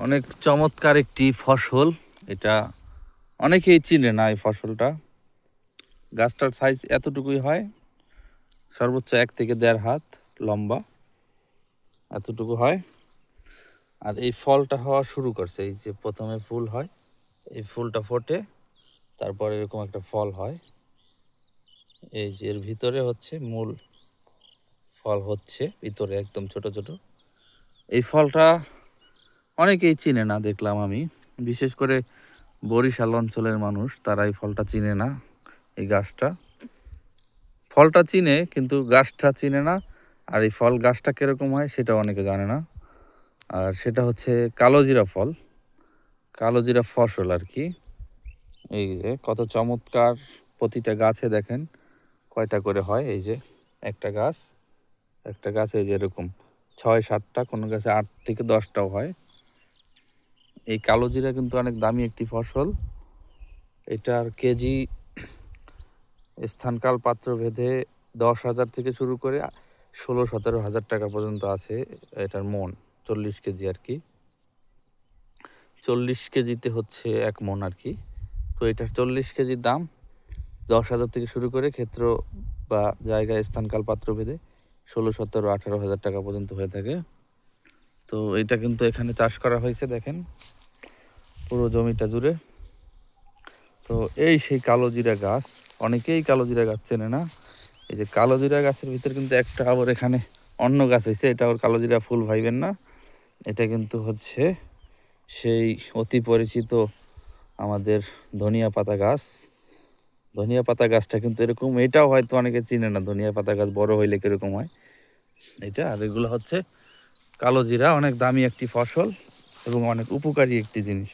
অনেক চমৎকার একটি ফসল। এটা অনেকেই চিনে না এই ফসলটা। গাছটার সাইজ এতটুকুই হয়, সর্বোচ্চ 1 থেকে 1.5 হাত লম্বা, এতটুকু হয়। আর এই ফলটা হওয়া শুরু করছে। এই যে প্রথমে ফুল হয়, এই ফুলটা ফোটে, তারপর এরকম একটা ফল হয়। এই যে এর ভিতরে হচ্ছে মূল ফল হচ্ছে, ভিতরে একদম ছোট ছোট। এই ফলটা অনেকেই চিনে না দেখলাম আমি, বিশেষ করে বরিশাল অঞ্চলের মানুষ, তারা এই ফলটা চিনে না। এই গাছটা, ফলটা চিনে কিন্তু গাছটা চিনে না। আর এই ফল গাছটা কিরকম হয় সেটা অনেকে জানে না। আর সেটা হচ্ছে কালোজিরা ফল, কালোজিরা ফসল আর কি। এই যে কত চমৎকার, প্রতিটা গাছে দেখেন কয়টা করে হয়। এই যে একটা গাছ এই যে এরকম 6-7টা, কোনো গাছে 8 থেকে 10টাও হয়। এই কালোজিরা কিন্তু অনেক দামি একটি ফসল। এটার কেজি স্থানকাল পাত্র ভেদে 10,000 থেকে শুরু করে 16-17 হাজার টাকা পর্যন্ত আছে এটার মন। 40 কেজি আর কি, 40 কেজিতে হচ্ছে 1 মন আর কি। তো এটার 40 কেজির দাম 10,000 থেকে শুরু করে ক্ষেত্র বা জায়গায় স্থানকাল পাত্র ভেদে 16-17-18 হাজার টাকা পর্যন্ত হয়ে থাকে। তো এটা কিন্তু এখানে চাষ করা হয়েছে, দেখেন পুরো জমিটা জুড়ে। তো এই সেই কালোজিরা গাছ, অনেকেই কালোজিরা গাছ চেনে না। এই যে কালোজিরা গাছের ভিতরে কিন্তু একটা আবার এখানে অন্য গাছ হয়েছে, এটা আবার কালোজিরা ফুল ভাইবেন না। এটা কিন্তু হচ্ছে সেই অতি পরিচিত আমাদের ধনিয়া পাতা গাছ। ধনিয়া পাতা গাছটা কিন্তু এরকম, এটাও হয়তো অনেকে চিনে না, ধনিয়া পাতা গাছ বড় হইলে কিরকম হয় এটা। আর এগুলো হচ্ছে কালোজিরা, অনেক দামি একটি ফসল এবং অনেক উপকারী একটি জিনিস।